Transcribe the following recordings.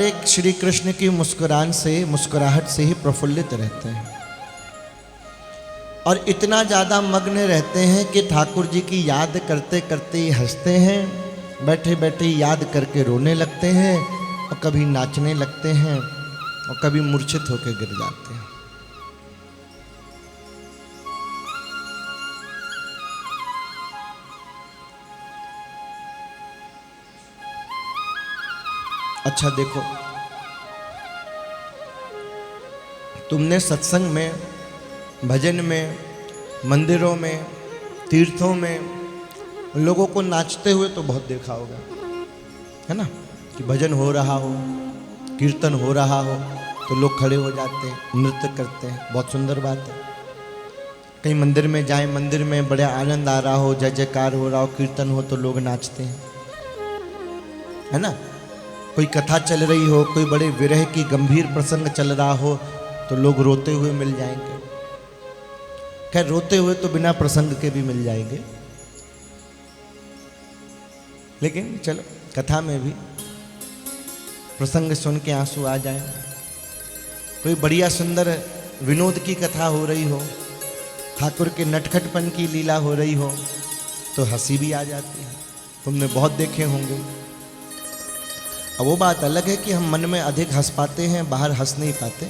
एक श्री कृष्ण की मुस्कुराहट से ही प्रफुल्लित रहते हैं और इतना ज़्यादा मग्न रहते हैं कि ठाकुर जी की याद करते करते ही हंसते हैं, बैठे बैठे याद करके रोने लगते हैं और कभी नाचने लगते हैं और कभी मूर्छित होकर गिर जाते हैं। अच्छा देखो, तुमने सत्संग में, भजन में, मंदिरों में, तीर्थों में लोगों को नाचते हुए तो बहुत देखा होगा, है ना? कि भजन हो रहा हो, कीर्तन हो रहा हो तो लोग खड़े हो जाते हैं, नृत्य करते हैं, बहुत सुंदर बात है। कहीं मंदिर में जाएं, मंदिर में बड़ा आनंद आ रहा हो, जय जयकार हो रहा हो, कीर्तन हो तो लोग नाचते हैं, है ना? कोई कथा चल रही हो, कोई बड़े विरह की गंभीर प्रसंग चल रहा हो तो लोग रोते हुए मिल जाएंगे। खैर रोते हुए तो बिना प्रसंग के भी मिल जाएंगे, लेकिन चलो कथा में भी प्रसंग सुन के आंसू आ जाए। कोई बढ़िया सुंदर विनोद की कथा हो रही हो, ठाकुर के नटखटपन की लीला हो रही हो तो हंसी भी आ जाती है। तुमने बहुत देखे होंगे। अब वो बात अलग है कि हम मन में अधिक हंस पाते हैं, बाहर हंस नहीं पाते,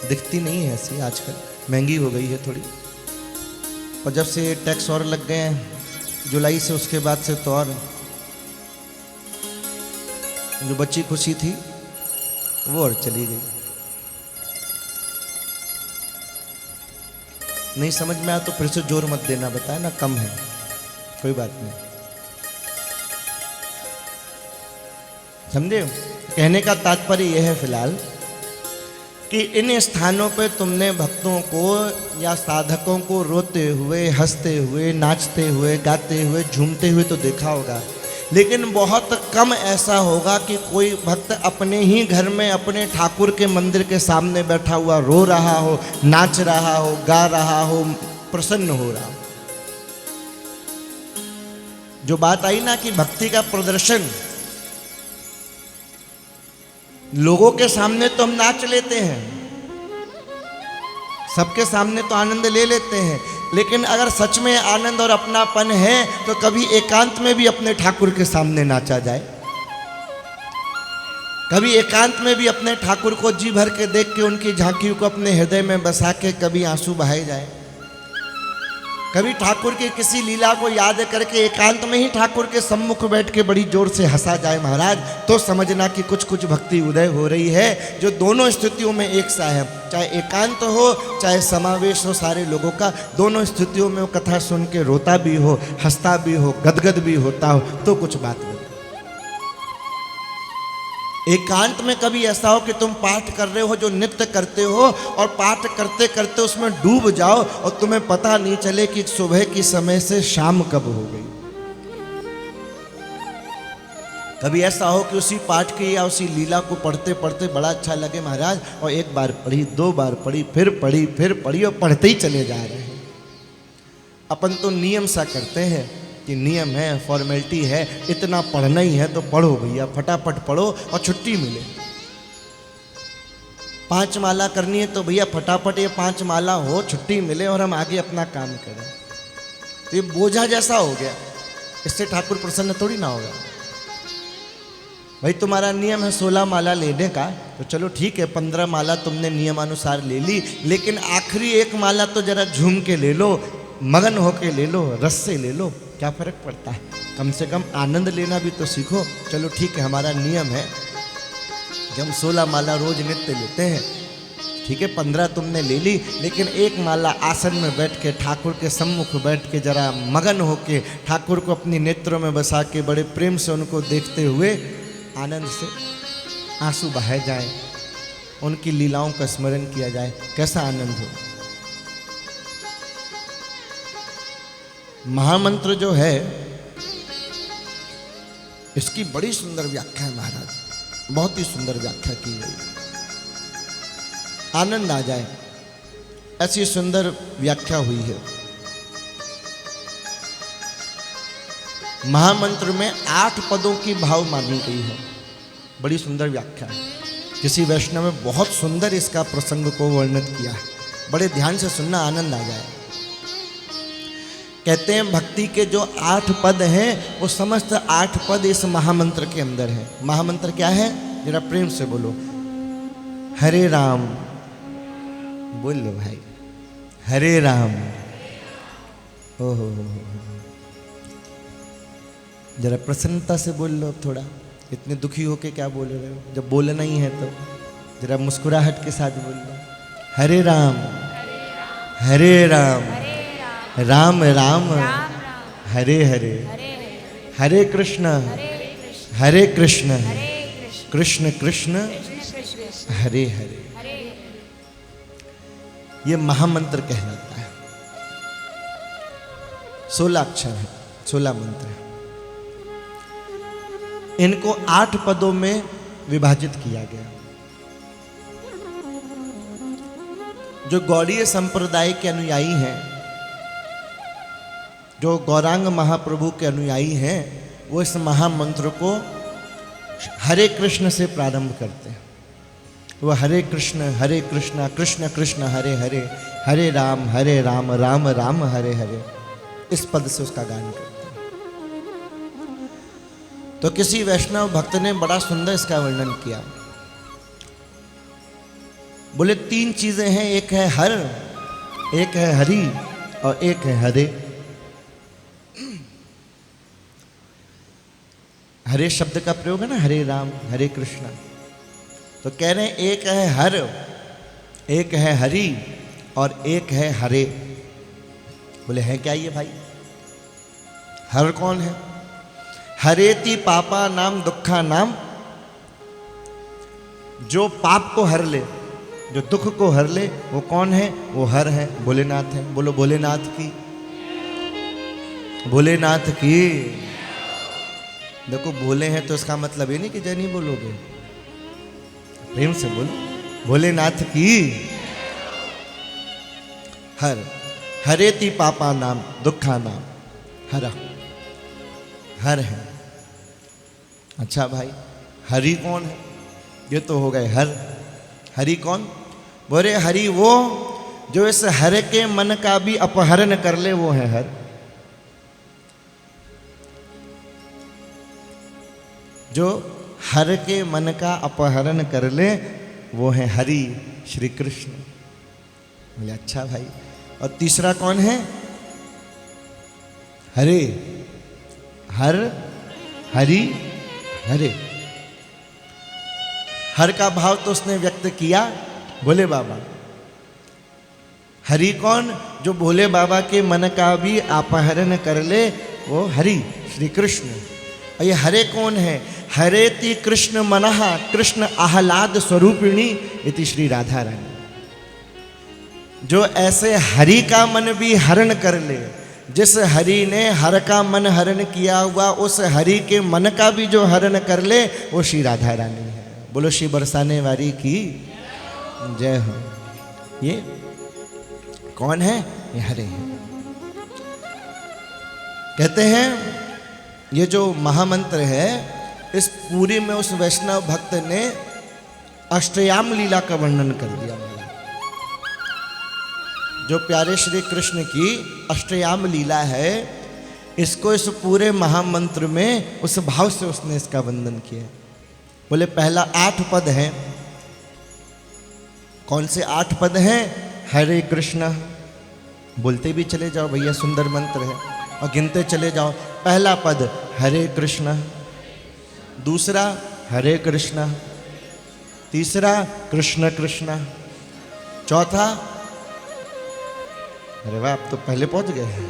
दिखती नहीं है हंसी, आजकल महंगी हो गई है थोड़ी। और जब से टैक्स और लग गए हैं जुलाई से, उसके बाद से तो और जो बच्ची खुशी थी वो और चली गई। नहीं समझ में आया तो फिर से जोर मत देना, बताया ना कम है, कोई बात नहीं, समझे? कहने का तात्पर्य यह है फिलहाल कि इन स्थानों पे तुमने भक्तों को या साधकों को रोते हुए, हंसते हुए, नाचते हुए, गाते हुए, झूमते हुए तो देखा होगा, लेकिन बहुत कम ऐसा होगा कि कोई भक्त अपने ही घर में अपने ठाकुर के मंदिर के सामने बैठा हुआ रो रहा हो, नाच रहा हो, गा रहा हो, प्रसन्न हो रहा हो। जो बात आई ना कि भक्ति का प्रदर्शन, लोगों के सामने तो हम नाच लेते हैं, सबके सामने तो आनंद ले लेते हैं, लेकिन अगर सच में आनंद और अपनापन है तो कभी एकांत में भी अपने ठाकुर के सामने नाचा जाए, कभी एकांत में भी अपने ठाकुर को जी भर के देख के उनकी झांकियों को अपने हृदय में बसा के कभी आंसू बहाए जाए, कभी ठाकुर की किसी लीला को याद करके एकांत में ही ठाकुर के सम्मुख बैठ के बड़ी जोर से हंसा जाए महाराज, तो समझना कि कुछ कुछ भक्ति उदय हो रही है जो दोनों स्थितियों में एक सा है। चाहे एकांत हो, चाहे समावेश हो सारे लोगों का, दोनों स्थितियों में वो कथा सुन के रोता भी हो, हंसता भी हो, गदगद भी होता हो तो कुछ बात नहीं। एकांत में कभी ऐसा हो कि तुम पाठ कर रहे हो जो नित्य करते हो और पाठ करते करते उसमें डूब जाओ और तुम्हें पता नहीं चले कि सुबह की समय से शाम कब हो गई। कभी ऐसा हो कि उसी पाठ की या उसी लीला को पढ़ते पढ़ते बड़ा अच्छा लगे महाराज, और एक बार पढ़ी, दो बार पढ़ी, फिर पढ़ी, फिर पढ़ी और पढ़ते ही चले जा रहे हैं। अपन तो नियम सा करते हैं कि नियम है, फॉर्मेलिटी है, इतना पढ़ना ही है तो पढ़ो भैया, फटाफट पढ़ो और छुट्टी मिले। 5 माला करनी है तो भैया फटाफट ये 5 माला हो, छुट्टी मिले और हम आगे अपना काम करें। तो ये बोझा जैसा हो गया, इससे ठाकुर प्रसन्न थोड़ी ना होगा। भाई तुम्हारा नियम है 16 माला लेने का, तो चलो ठीक है 15 माला तुमने नियमानुसार ले ली, लेकिन आखिरी 1 माला तो जरा झूम के ले लो, मगन होके ले लो, रस से ले लो, क्या फर्क पड़ता है? कम से कम आनंद लेना भी तो सीखो। चलो ठीक है, हमारा नियम है कि हम 16 माला रोज नित्य लेते हैं, ठीक है 15 तुमने ले ली, लेकिन 1 माला आसन में बैठ के ठाकुर के सम्मुख बैठ के जरा मगन होके ठाकुर को अपनी नेत्रों में बसा के बड़े प्रेम से उनको देखते हुए आनंद से आंसू बहाए जाए, उनकी लीलाओं का स्मरण किया जाए, कैसा आनंद हो। महामंत्र जो है इसकी बड़ी सुंदर व्याख्या है महाराज, बहुत ही सुंदर व्याख्या की गई, आनंद आ जाए ऐसी सुंदर व्याख्या हुई है। महामंत्र में 8 पदों की भाव मानी गई है, बड़ी सुंदर व्याख्या है। किसी वैष्णव में बहुत सुंदर इसका प्रसंग को वर्णित किया है, बड़े ध्यान से सुनना, आनंद आ जाए। कहते हैं भक्ति के जो 8 पद हैं वो समस्त 8 पद इस महामंत्र के अंदर है। महामंत्र क्या है? जरा प्रेम से बोलो, हरे राम। बोल लो भाई, हरे राम। ओहो, जरा प्रसन्नता से बोल लो थोड़ा, इतने दुखी होके क्या बोल रहे हो? जब बोलना ही है तो जरा मुस्कुराहट के साथ बोल लो, हरे राम हरे राम राम राम हरे हरे, हरे कृष्ण कृष्ण कृष्ण हरे हरे। ये महामंत्र कहलाता है। 16 अक्षर है, 16 मंत्र है। इनको 8 पदों में विभाजित किया गया। जो गौड़ीय संप्रदाय के अनुयायी हैं, जो गौरांग महाप्रभु के अनुयायी हैं, वो इस महामंत्र को हरे कृष्ण से प्रारंभ करते हैं। वो हरे कृष्ण कृष्ण कृष्ण हरे हरे, हरे राम राम राम हरे हरे, इस पद से उसका गान करते हैं। तो किसी वैष्णव भक्त ने बड़ा सुंदर इसका वर्णन किया। बोले 3 चीजें हैं, एक है हर, एक है हरि और एक है हरे। हरे शब्द का प्रयोग है ना, हरे राम हरे कृष्ण। तो कह रहे हैं एक है हर, एक है हरि और एक है हरे। बोले है क्या ये भाई? हर कौन है? हरेति पापा नाम दुखा नाम, जो पाप को हर ले, जो दुख को हर ले, वो कौन है? वो हर है, भोलेनाथ है। बोलो भोलेनाथ की, भोलेनाथ की। देखो भोले हैं तो इसका मतलब ये नहीं कि जय नहीं बोलोगे, प्रेम से बोलो, भोलेनाथ की। हर, हरेति पापा नाम दुखा नाम, हर हर है। अच्छा भाई, हरि कौन है? ये तो हो गए हर। हरि कौन? बोले हरि वो जो इस हर के मन का भी अपहरण कर ले, वो है हर। जो हर के मन का अपहरण कर ले, वो है हरि, श्री कृष्ण। बोले अच्छा भाई। और तीसरा कौन है? हरे, हर हरि हरे। हर का भाव तो उसने व्यक्त किया भोले बाबा। हरि कौन? जो भोले बाबा के मन का भी अपहरण कर ले, वो हरि, श्री कृष्ण। और ये हरे कौन है? हरेति कृष्ण मनहा कृष्ण आह्लाद स्वरूपिणी इति श्री राधा रानी। जो ऐसे हरि का मन भी हरण कर ले, जिस हरि ने हर का मन हरण किया हुआ, उस हरि के मन का भी जो हरण कर ले, वो श्री राधा रानी है। बोलो श्री बरसाने वाली की जय हो। ये कौन है? ये हरे हैं। कहते हैं ये जो महामंत्र है, इस पूरी में उस वैष्णव भक्त ने अष्टयाम लीला का वर्णन कर दिया। जो प्यारे श्री कृष्ण की अष्टयाम लीला है, इसको इस पूरे महामंत्र में उस भाव से उसने इसका वर्णन किया। बोले पहला 8 पद है। कौन से 8 पद हैं? हरे कृष्ण, बोलते भी चले जाओ भैया, सुंदर मंत्र है, और गिनते चले जाओ। पहला पद हरे कृष्ण, दूसरा हरे कृष्ण, तीसरा कृष्ण कृष्ण, चौथा, अरे वाह आप तो पहले पहुंच गए हैं,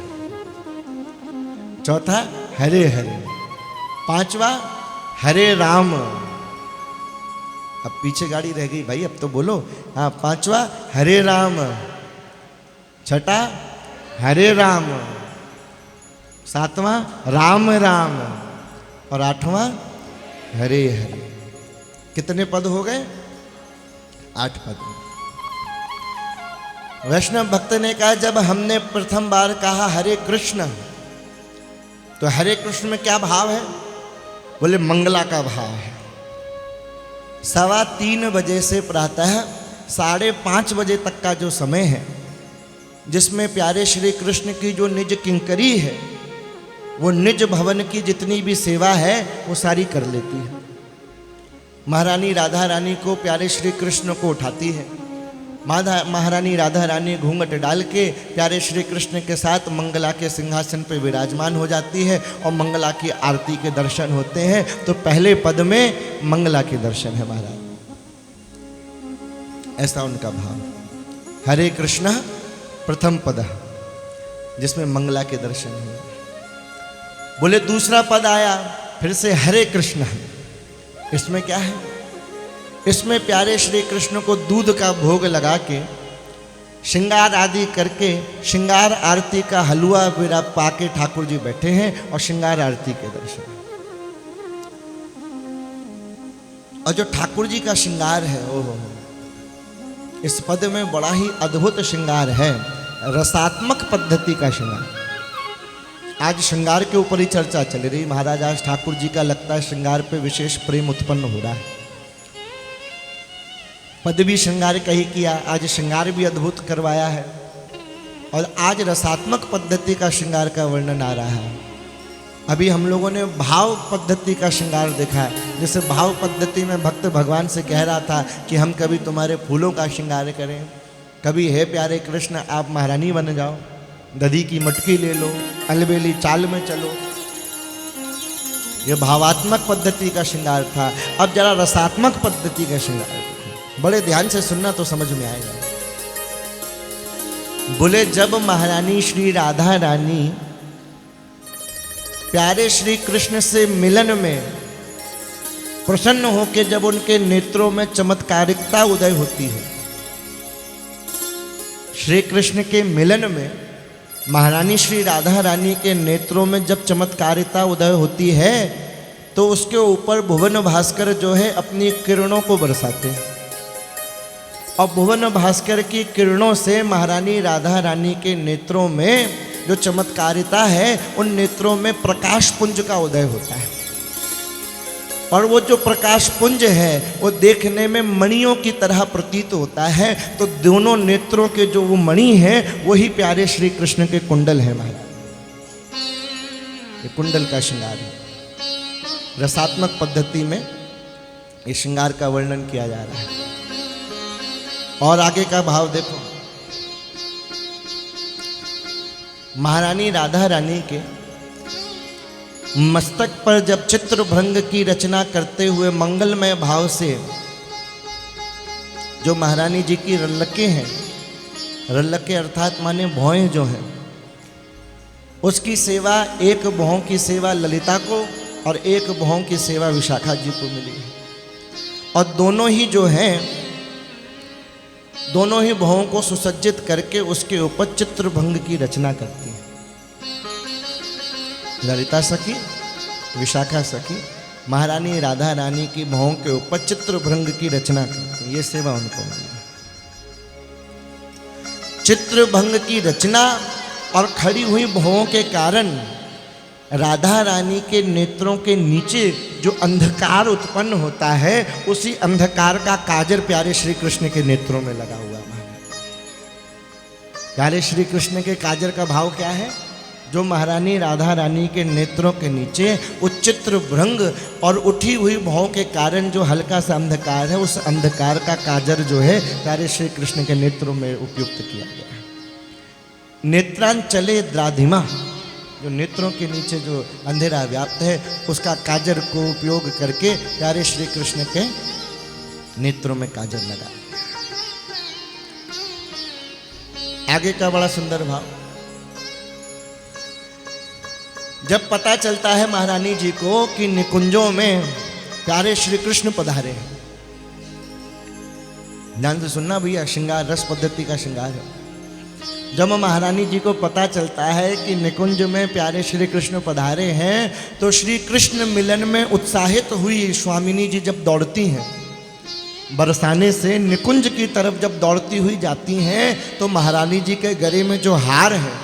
चौथा हरे हरे, पांचवा हरे राम। अब पीछे गाड़ी रह गई भाई, अब तो बोलो। हाँ, पांचवा हरे राम, छठा हरे राम, सातवां राम राम, और आठवां हरे हरे। कितने पद हो गए? 8 पद। वैष्णव भक्त ने कहा जब हमने प्रथम बार कहा हरे कृष्ण, तो हरे कृष्ण में क्या भाव है? बोले मंगला का भाव है, 3:15 बजे से प्रातः 5:30 बजे तक का जो समय है, जिसमें प्यारे श्री कृष्ण की जो निज किंकरी है, वो निज भवन की जितनी भी सेवा है वो सारी कर लेती है। महारानी राधा रानी को प्यारे श्री कृष्ण को उठाती है। महारानी राधा रानी घूंघट डाल के प्यारे श्री कृष्ण के साथ मंगला के सिंहासन पर विराजमान हो जाती है और मंगला की आरती के दर्शन होते हैं। तो पहले पद में मंगला के दर्शन है महाराज, ऐसा उनका भाव। हरे कृष्ण प्रथम पद, जिसमें मंगला के दर्शन हुए। बोले दूसरा पद आया फिर से हरे कृष्ण, इसमें क्या है? इसमें प्यारे श्री कृष्ण को दूध का भोग लगा के श्रृंगार आदि करके श्रृंगार आरती का हलवा बिरा पाके ठाकुर जी बैठे हैं और श्रृंगार आरती के दर्शन। और जो ठाकुर जी का श्रृंगार है, ओहो, इस पद में बड़ा ही अद्भुत श्रृंगार है, रसात्मक पद्धति का श्रृंगार। आज श्रृंगार के ऊपर ही चर्चा चल रही। महाराज आज ठाकुर जी का लगता है श्रृंगार पे विशेष प्रेम उत्पन्न हो रहा है। पद भी श्रृंगार का ही किया, आज श्रृंगार भी अद्भुत करवाया है। और आज रसात्मक पद्धति का श्रृंगार का वर्णन आ रहा है। अभी हम लोगों ने भाव पद्धति का श्रृंगार देखा है। जैसे भाव पद्धति में भक्त भगवान से कह रहा था कि हम कभी तुम्हारे फूलों का श्रृंगार करें, कभी हे प्यारे कृष्ण आप महारानी बन जाओ, दधी की मटकी ले लो, अलबेली चाल में चलो। ये भावात्मक पद्धति का श्रृंगार था। अब जरा रसात्मक पद्धति का श्रृंगार, बड़े ध्यान से सुनना तो समझ में आएगा। बोले जब महारानी श्री राधा रानी प्यारे श्री कृष्ण से मिलन में प्रसन्न होकर जब उनके नेत्रों में चमत्कारिकता उदय होती है, श्री कृष्ण के मिलन में महारानी श्री राधा रानी के नेत्रों में जब चमत्कारिता उदय होती है, तो उसके ऊपर भुवन भास्कर जो है अपनी किरणों को बरसाते हैं। और भुवन भास्कर की किरणों से महारानी राधा रानी के नेत्रों में जो चमत्कारिता है, उन नेत्रों में प्रकाश पुंज का उदय होता है। और वो जो प्रकाश पुंज है वो देखने में मणियों की तरह प्रतीत होता है। तो दोनों नेत्रों के जो वो मणि है वही प्यारे श्री कृष्ण के कुंडल है महाराज। ये कुंडल का श्रृंगार है। रसात्मक पद्धति में ये श्रृंगार का वर्णन किया जा रहा है। और आगे का भाव देखो, महारानी राधा रानी के मस्तक पर जब चित्रभृंग की रचना करते हुए मंगलमय भाव से जो महारानी जी की रल्लके हैं, रल्लके अर्थात माने भौएं जो हैं, उसकी सेवा, एक भौं की सेवा ललिता को और एक भौं की सेवा विशाखा जी को मिली है। और दोनों ही जो हैं, दोनों ही भवों को सुसज्जित करके उसके ऊपर चित्रभंग की रचना करती है। ललिता सखी, विशाखा सखी महारानी राधा रानी की भवों के ऊपर चित्रभंग की रचना करती है। ये सेवा उनको मिली। चित्रभंग की रचना और खड़ी हुई भवों के कारण राधा रानी के नेत्रों के नीचे जो अंधकार उत्पन्न होता है, उसी अंधकार का काजर प्यारे श्री कृष्ण के नेत्रों में लगा हुआ है। प्यारे श्री कृष्ण के काजर का भाव क्या है? जो महारानी राधा रानी के नेत्रों के नीचे उच्चित्र भृंग और उठी हुई भौं के कारण जो हल्का सा अंधकार है, उस अंधकार का काजर जो है प्यारे श्री कृष्ण के नेत्रों में उपयुक्त किया गया है। नेत्रांचले द्राधिमा, जो नेत्रों के नीचे जो अंधेरा व्याप्त है, उसका काजर को उपयोग करके प्यारे श्री कृष्ण के नेत्रों में काजर लगा। आगे का बड़ा सुंदर भाव, जब पता चलता है महारानी जी को कि निकुंजों में प्यारे श्री कृष्ण पधारे हैं, ध्यान से सुनना भैया, श्रृंगार रस पद्धति का श्रृंगार है। जब महारानी जी को पता चलता है कि निकुंज में प्यारे श्री कृष्ण पधारे हैं, तो श्री कृष्ण मिलन में उत्साहित हुई स्वामिनी जी जब दौड़ती हैं, बरसाने से निकुंज की तरफ जब दौड़ती हुई जाती हैं, तो महारानी जी के गले में जो हार है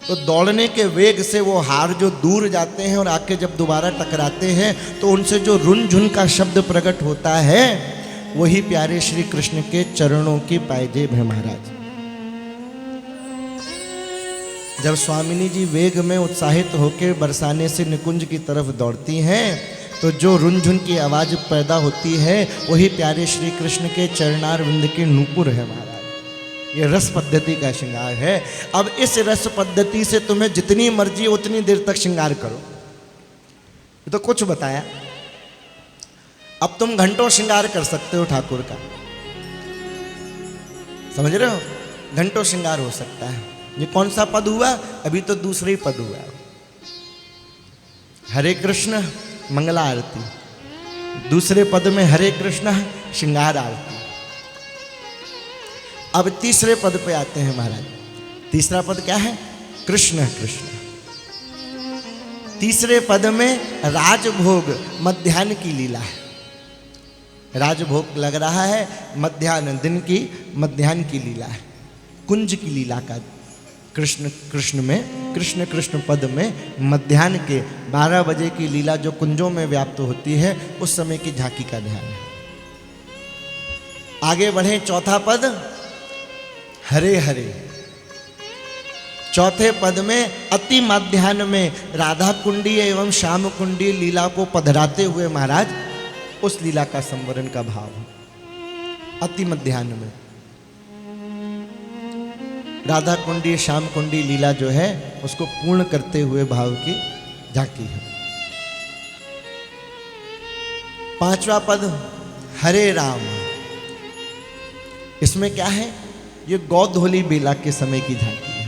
तो दौड़ने के वेग से वो हार जो दूर जाते हैं और आके जब दोबारा टकराते हैं तो उनसे जो रुनझुन का शब्द प्रकट होता है वही प्यारे श्री कृष्ण के चरणों की पायजेब है महाराज। जब स्वामिनी जी वेग में उत्साहित होकर बरसाने से निकुंज की तरफ दौड़ती हैं तो जो रुनझुन की आवाज पैदा होती है वही प्यारे श्री कृष्ण के चरणार विंद के नूपुर है महाराज। ये रस पद्धति का श्रृंगार है। अब इस रस पद्धति से तुम्हें जितनी मर्जी उतनी देर तक श्रृंगार करो। ये तो कुछ बताया, अब तुम घंटों श्रृंगार कर सकते हो ठाकुर का, समझ रहे हो? घंटों श्रृंगार हो सकता है। ये कौन सा पद हुआ? अभी तो दूसरा ही पद हुआ। हरे कृष्ण मंगला आरती, दूसरे पद में हरे कृष्ण श्रृंगार आरती। अब तीसरे पद पे आते हैं महाराज। तीसरा पद क्या है? कृष्ण कृष्ण। तीसरे पद में राजभोग मध्याह्न की लीला है। राजभोग लग रहा है, मध्याह्न दिन की मध्याह्न की लीला है, कुंज की लीला का। कृष्ण कृष्ण में, कृष्ण कृष्ण पद में मध्याह्न के 12 बजे की लीला जो कुंजों में व्याप्त होती है उस समय की झांकी का ध्यान है। आगे बढ़े, चौथा पद हरे हरे। चौथे पद में अति मध्याह्न में राधा कुंडी एवं श्याम कुंडी लीला को पधराते हुए महाराज उस लीला का संवरण का भाव है। अति मध्याह्न में राधा कुंडी श्याम कुंडी लीला जो है उसको पूर्ण करते हुए भाव की झांकी है। पांचवा पद हरे राम। इसमें क्या है? ये गौधोली बेला के समय की झांकी है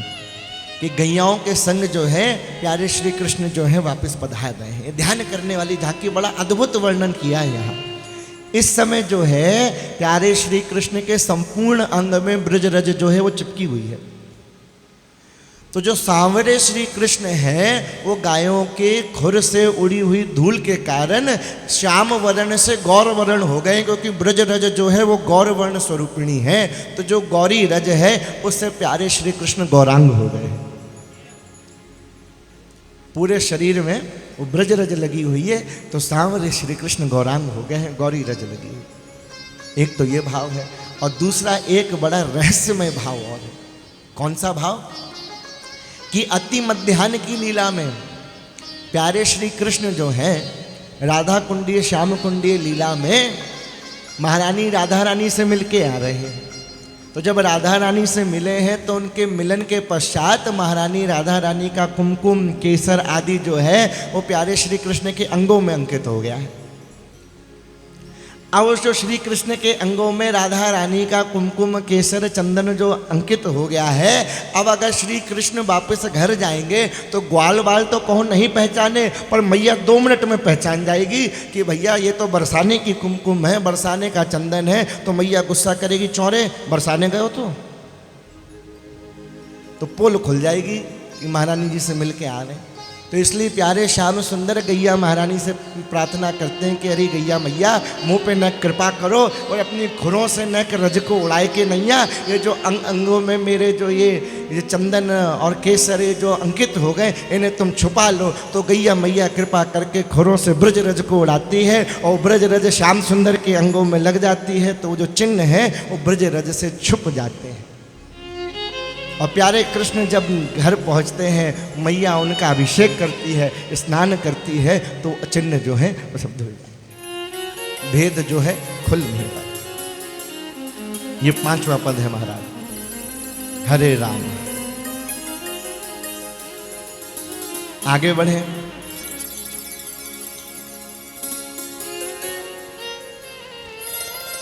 कि गैयाओं के संग जो है प्यारे श्री कृष्ण जो है वापस पधार रहे हैं। ध्यान करने वाली झांकी, बड़ा अद्भुत वर्णन किया है यहाँ। इस समय जो है प्यारे श्री कृष्ण के संपूर्ण अंग में ब्रज रज जो है वो चिपकी हुई है। तो जो सांवरे श्री कृष्ण हैं वो गायों के खुर से उड़ी हुई धूल के कारण श्याम वर्ण से गौर वर्ण हो गए, क्योंकि ब्रज रज जो है वो गौर वर्ण स्वरूपिणी है। तो जो गौरी रज है उससे प्यारे श्री कृष्ण गौरांग हो गए। पूरे शरीर में वो ब्रज रज लगी हुई है तो सांवरे श्री कृष्ण गौरांग हो गए हैं, गौरी रज लगी हुई। एक तो ये भाव है, और दूसरा एक बड़ा रहस्यमय भाव और है। कौन सा भाव? कि अति मध्याह्न की लीला में प्यारे श्री कृष्ण जो हैं राधा कुंडी श्याम कुंडी लीला में महारानी राधा रानी से मिलके आ रहे हैं। तो जब राधा रानी से मिले हैं तो उनके मिलन के पश्चात महारानी राधा रानी का कुमकुम केसर आदि जो है वो प्यारे श्री कृष्ण के अंगों में अंकित हो गया है। अब उस जो श्री कृष्ण के अंगों में राधा रानी का कुमकुम केसर चंदन जो अंकित हो गया है, अब अगर श्री कृष्ण वापस घर जाएंगे तो ग्वाल बाल तो कौन नहीं पहचाने, पर मैया 2 मिनट में पहचान जाएगी कि भैया ये तो बरसाने की कुमकुम है, बरसाने का चंदन है। तो मैया गुस्सा करेगी, चौरे बरसाने गए हो तो पोल खुल जाएगी कि महारानी जी से मिल के आ रहे हैं। तो इसलिए प्यारे श्याम सुंदर गैया महारानी से प्रार्थना करते हैं कि अरे गैया मैया मुंह पे न कृपा करो और अपनी खुरों से न रज को उड़ाए के नैया, ये जो अंगों में मेरे जो ये चंदन और केसर ये जो अंकित हो गए इन्हें तुम छुपा लो। तो गैया मैया कृपा करके खुरों से ब्रज रज को उड़ाती है और ब्रज रज श्याम सुंदर के अंगों में लग जाती है। तो जो चिन्ह है वो ब्रज रज से छुप जाते हैं। और प्यारे कृष्ण जब घर पहुंचते हैं मैया उनका अभिषेक करती है, स्नान करती है, तो चिन्ह जो है वो सब धुल जाते, भेद जो है खुल नहीं पाता। ये 5वां पद है महाराज, हरे राम। आगे बढ़े,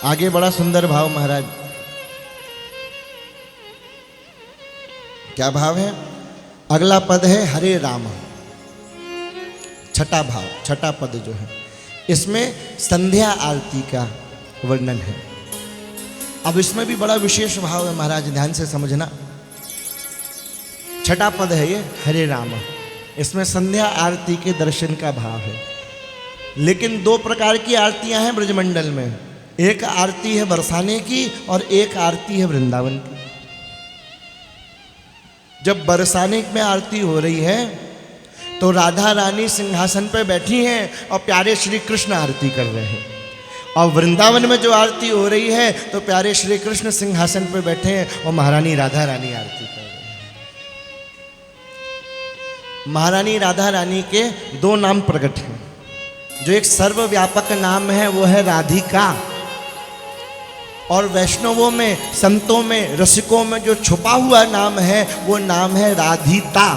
आगे बड़ा सुंदर भाव महाराज। क्या भाव है? अगला पद है हरे राम। छठा भाव, छठा पद जो है इसमें संध्या आरती का वर्णन है। अब इसमें भी बड़ा विशेष भाव है महाराज, ध्यान से समझना। छठा पद है ये हरे राम, इसमें संध्या आरती के दर्शन का भाव है। लेकिन 2 प्रकार की आरतियां हैं ब्रजमंडल में, एक आरती है बरसाने की और एक आरती है वृंदावन की। जब बरसाने में आरती हो रही है तो राधा रानी सिंहासन पर बैठी हैं और प्यारे श्री कृष्ण आरती कर रहे हैं। और वृंदावन में जो आरती हो रही है तो प्यारे श्री कृष्ण सिंहासन पर बैठे हैं और महारानी राधा रानी आरती कर रहे हैं। महारानी राधा रानी के दो नाम प्रकट हैं। जो एक सर्वव्यापक नाम है वो है राधिका, और वैष्णवों में, संतों में, रसिकों में जो छुपा हुआ नाम है वो नाम है राधिता।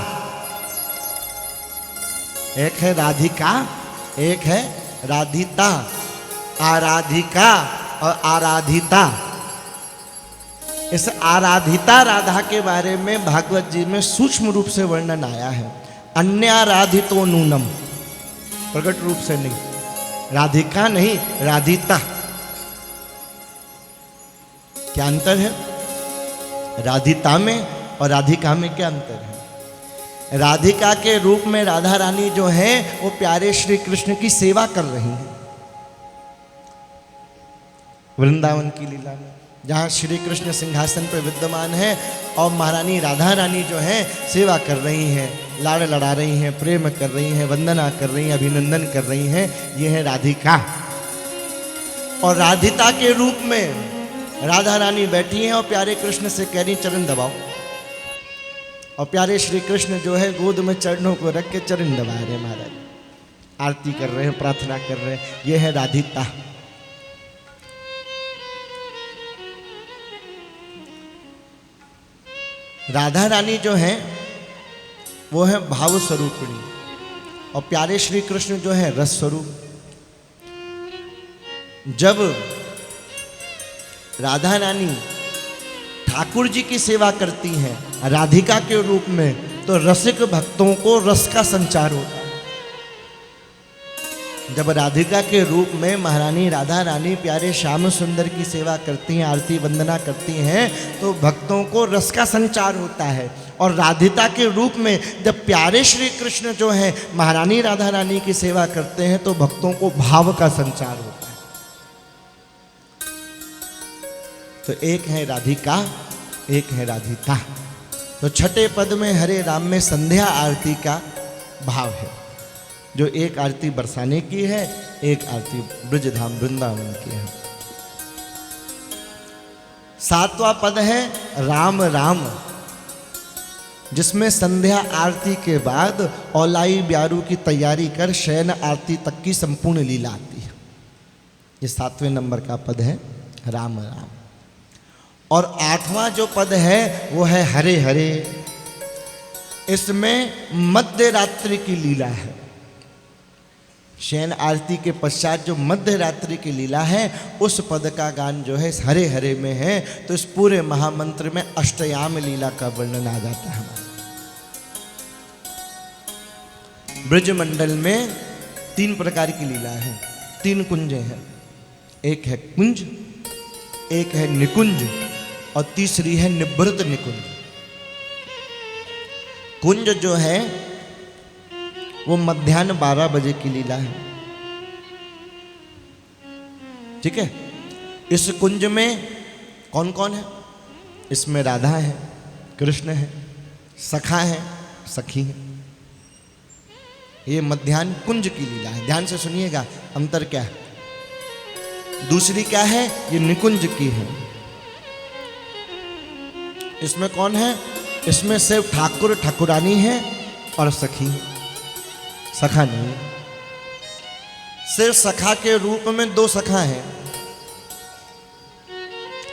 एक है राधिका, एक है राधिता। आराधिका और आराधिता। इस आराधिता राधा के बारे में भागवत जी में सूक्ष्म रूप से वर्णन आया है। अन्याराधितो नूनम, प्रकट रूप से नहीं, राधिका नहीं, राधिता। क्या अंतर है राधिता में और राधिका में? क्या अंतर है? राधिका के रूप में राधा रानी जो है वो प्यारे श्री कृष्ण की सेवा कर रही हैं वृंदावन की लीला में, जहाँ श्री कृष्ण सिंहासन पर विद्यमान है और महारानी राधा रानी जो है सेवा कर रही हैं, लाड़ लड़ा रही हैं, प्रेम कर रही हैं, वंदना कर रही हैं, अभिनंदन कर रही हैं। ये है राधिका। और राधिता के रूप में राधा रानी बैठी हैं और प्यारे कृष्ण से कह रही चरण दबाओ। और प्यारे श्री कृष्ण जो है गोद में चरणों को रख के चरण दबा रहे हैं, महाराज आरती कर रहे हैं, प्रार्थना कर रहे हैं। ये है राधिता। राधा रानी जो है वो है भाव स्वरूपिणी और प्यारे श्री कृष्ण जो है रस स्वरूप। जब राधा रानी ठाकुर जी की सेवा करती हैं राधिका के रूप में, तो रसिक भक्तों को रस का संचार होता है। जब राधिका के रूप में महारानी राधा रानी प्यारे श्याम सुंदर की सेवा करती हैं, आरती वंदना करती हैं, तो भक्तों को रस का संचार होता है। और राधिता के रूप में जब प्यारे श्री कृष्ण जो है महारानी राधा रानी की सेवा करते हैं तो भक्तों को भाव का संचार होता है। तो एक है राधिका, एक है राधिता। तो छठे पद में हरे राम में संध्या आरती का भाव है, जो एक आरती बरसाने की है, एक आरती ब्रजधाम वृंदावन की है। सातवां पद है राम राम, जिसमें संध्या आरती के बाद औलाई ब्यारू की तैयारी कर शयन आरती तक की संपूर्ण लीला आती है। ये 7वें नंबर का पद है राम राम। और 8वां जो पद है वो है हरे हरे। इसमें मध्य रात्रि की लीला है। शयन आरती के पश्चात जो मध्य रात्रि की लीला है उस पद का गान जो है इस हरे हरे में है। तो इस पूरे महामंत्र में अष्टयाम लीला का वर्णन आ जाता है। ब्रजमंडल में 3 प्रकार की लीला है, 3 कुंज हैं। एक है कुंज, एक है निकुंज और तीसरी है निवृत्त निकुंज। कुंज जो है वो मध्याह्न 12 बजे की लीला है। ठीक है। इस कुंज में कौन कौन है? इसमें राधा है, कृष्ण है, सखा है, सखी है। ये मध्याह्न कुंज की लीला है। ध्यान से सुनिएगा अंतर क्या है। दूसरी क्या है? ये निकुंज की है। इसमें कौन है? इसमें सिर्फ ठाकुर ठाकुरानी है और सखी है, सखा नहीं। सिर्फ सखा के रूप में 2 सखा हैं,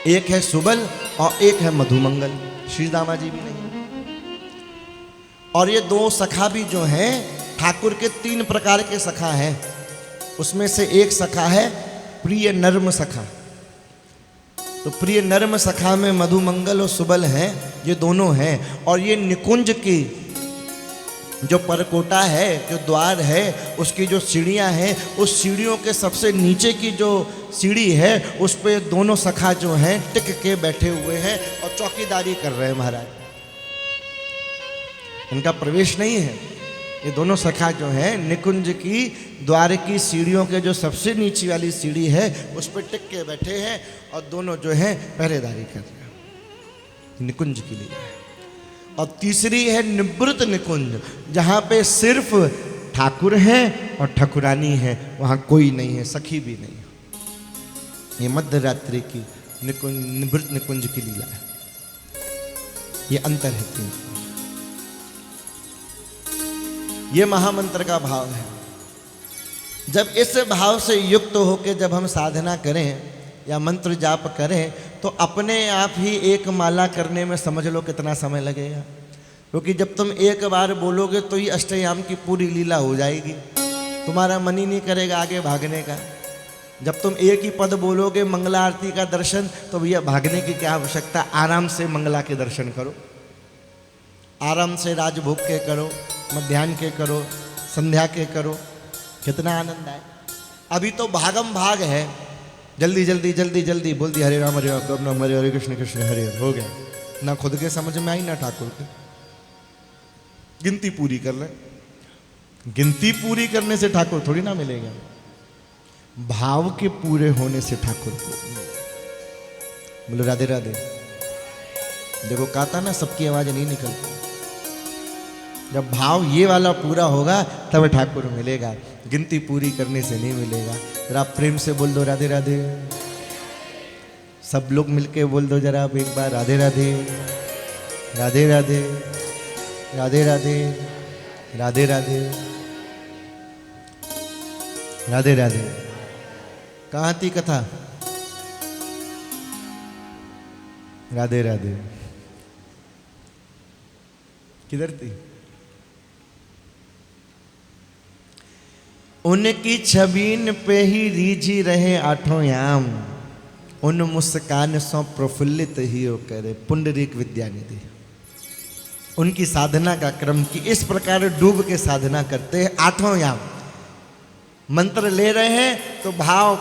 एक है सुबल और एक है मधुमंगल। श्री दामा जी भी नहीं। और ये 2 सखा भी जो हैं ठाकुर के 3 प्रकार के सखा हैं। उसमें से एक सखा है प्रिय नर्म सखा। तो प्रिय नर्म सखा में मधुमंगल और सुबल हैं, ये दोनों हैं। और ये निकुंज की जो परकोटा है, जो द्वार है, उसकी जो सीढ़ियाँ हैं, उस सीढ़ियों के सबसे नीचे की जो सीढ़ी है उस पे दोनों सखा जो हैं टिक के बैठे हुए हैं और चौकीदारी कर रहे हैं महाराज। इनका प्रवेश नहीं है। ये दोनों सखा जो हैं निकुंज की द्वार की सीढ़ियों के जो सबसे नीचे वाली सीढ़ी है उस पर टिक के बैठे हैं और दोनों जो हैं पहरेदारी कर रहे हैं। निकुंज की लीला है। और तीसरी है निवृत्त निकुंज, जहाँ पे सिर्फ ठाकुर हैं और ठाकुरानी है, वहाँ कोई नहीं है, सखी भी नहीं। ये मध्य रात्रि की निवृत्त निकुंज की लीला है। ये अंतर है तीन। ये महामंत्र का भाव है। जब इस भाव से युक्त होकर जब हम साधना करें या मंत्र जाप करें तो अपने आप ही एक माला करने में समझ लो कितना समय लगेगा, क्योंकि जब तुम एक बार बोलोगे तो ही अष्टयाम की पूरी लीला हो जाएगी, तुम्हारा मन ही नहीं करेगा आगे भागने का। जब तुम एक ही पद बोलोगे मंगला आरती का दर्शन, तो भैया भागने की क्या आवश्यकता, आराम से मंगला के दर्शन करो, आराम से राजभोग के करो, मध्याह्न के करो, संध्या के करो, कितना आनंद आए। अभी तो भागम भाग है, जल्दी जल्दी जल्दी जल्दी बोल दी हरे राम हरे राम हरे हरे कृष्ण कृष्ण हरे हरे, हो गया। ना खुद के समझ में आई ना ठाकुर के। गिनती पूरी कर ले, गिनती पूरी करने से ठाकुर थोड़ी ना मिलेगा, भाव के पूरे होने से ठाकुर को। बोलो राधे राधे। देखो कहा था ना, सबकी आवाज नहीं निकलती, जब भाव ये वाला पूरा होगा तब ठाकुर मिलेगा, गिनती पूरी करने से नहीं मिलेगा। जरा प्रेम से बोल दो राधे राधे। सब लोग मिलके बोल दो जरा अब एक बार, राधे राधे राधे राधे राधे राधे राधे राधे राधे राधे। कहाँ थी कथा? राधे राधे किधर थी? उनकी छबीन पे ही रीझी रहे आठों याम, उन मुस्कान सो प्रफुल्लित ही हो करे पुंडरीक विद्यानिधि। उनकी साधना का क्रम की इस प्रकार डूब के साधना करते हैं आठों याम। मंत्र ले रहे हैं तो भाव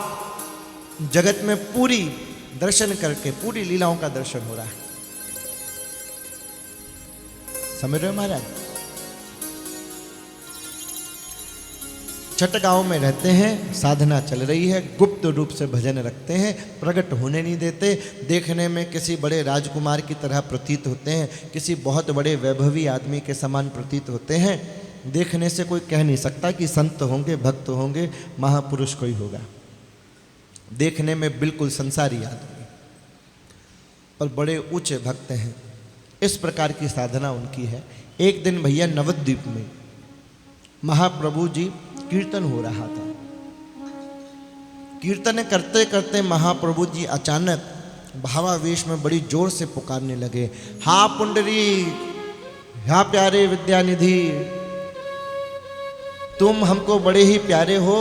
जगत में पूरी दर्शन करके पूरी लीलाओं का दर्शन हो रहा है। समझ रहे हो महाराज? छठ गांव में रहते हैं, साधना चल रही है, गुप्त रूप से भजन रखते हैं, प्रकट होने नहीं देते। देखने में किसी बड़े राजकुमार की तरह प्रतीत होते हैं, किसी बहुत बड़े वैभवी आदमी के समान प्रतीत होते हैं। देखने से कोई कह नहीं सकता कि संत होंगे, भक्त होंगे, महापुरुष कोई होगा। देखने में बिल्कुल संसारी आदमी, पर बड़े ऊंचे भक्त हैं। इस प्रकार की साधना उनकी है। एक दिन भैया नवद्वीप में महाप्रभु जी कीर्तन हो रहा था। कीर्तन करते करते महाप्रभु जी अचानक भावावेश में बड़ी जोर से पुकारने लगे, हा पुंडरी, हा प्यारे विद्यानिधि, तुम हमको बड़े ही प्यारे हो,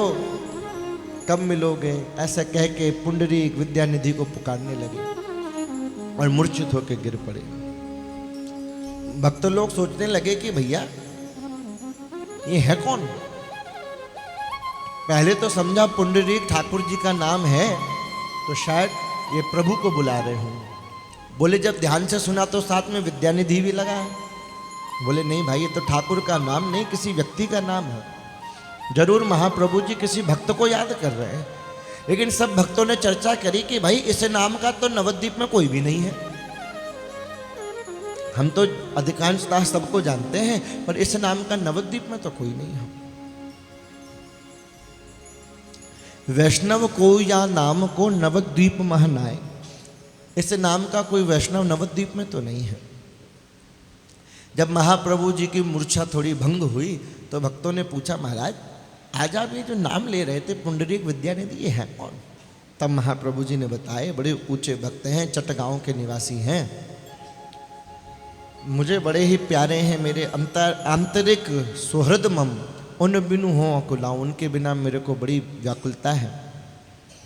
कब मिलोगे? ऐसा कह के पुंडरी विद्यानिधि को पुकारने लगे और मूर्छित होकर गिर पड़े। भक्त लोग सोचने लगे कि भैया ये है कौन? पहले तो समझा पुंडरीक ठाकुर जी का नाम है तो शायद ये प्रभु को बुला रहे हों। बोले जब ध्यान से सुना तो साथ में विद्यानिधि भी लगा है। बोले नहीं भाई, ये तो ठाकुर का नाम नहीं, किसी व्यक्ति का नाम है। जरूर महाप्रभु जी किसी भक्त को याद कर रहे हैं। लेकिन सब भक्तों ने चर्चा करी कि भाई इस नाम का तो नवद्वीप में कोई भी नहीं है। हम तो अधिकांशतः सबको जानते हैं, पर इस नाम का नवद्वीप में तो कोई नहीं है। वैष्णव को या नाम को नवद्वीप महनाए, इस नाम का कोई वैष्णव नवद्वीप में तो नहीं है। जब महाप्रभु जी की मूर्छा थोड़ी भंग हुई तो भक्तों ने पूछा, महाराज आज आप ये जो नाम ले रहे थे पुंडरीक विद्यानिधि, ये है कौन? तब महाप्रभु जी ने बताए, बड़े ऊंचे भक्त हैं, चटगांव के निवासी हैं, मुझे बड़े ही प्यारे हैं, मेरे आंतरिक सुहृद मम, उन बिनु हो अकुलाऊं, उनके बिना मेरे को बड़ी व्याकुलता है,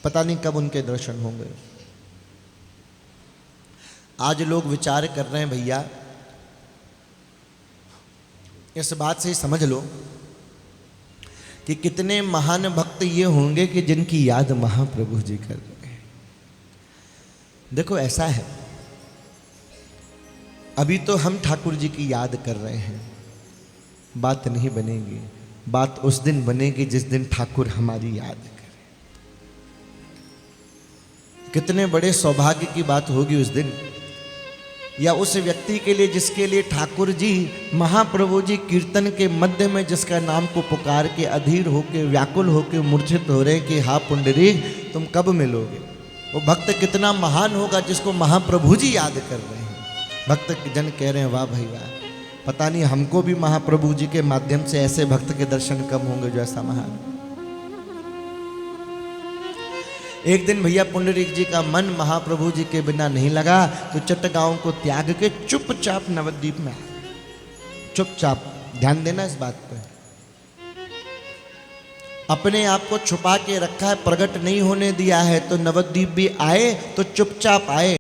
पता नहीं कब उनके दर्शन होंगे। आज लोग विचार कर रहे हैं भैया, इस बात से ही समझ लो कि कितने महान भक्त ये होंगे कि जिनकी याद महाप्रभु जी कर रहे हैं। देखो ऐसा है, अभी तो हम ठाकुर जी की याद कर रहे हैं, बात नहीं बनेगी, बात उस दिन बनेगी जिस दिन ठाकुर हमारी याद करें। कितने बड़े सौभाग्य की बात होगी उस दिन। या उस व्यक्ति के लिए जिसके लिए ठाकुर जी महाप्रभु जी कीर्तन के मध्य में जिसका नाम को पुकार के अधीर होके व्याकुल होके मूर्छित हो रहे कि हा पुंडरीक तुम कब मिलोगे। वो भक्त कितना महान होगा जिसको महाप्रभु जी याद कर रहे हैं। भक्त जन कह रहे हैं वाह भाई वाह, पता नहीं हमको भी महाप्रभु जी के माध्यम से ऐसे भक्त के दर्शन कब होंगे जो ऐसा महान। एक दिन भैया पुंडरीक जी का मन महाप्रभु जी के बिना नहीं लगा तो चट्टगांव को त्याग के चुपचाप नवद्वीप में आए। चुपचाप, ध्यान देना इस बात पे। अपने आप को छुपा के रखा है, प्रकट नहीं होने दिया है। तो नवद्वीप भी आए तो चुपचाप आए।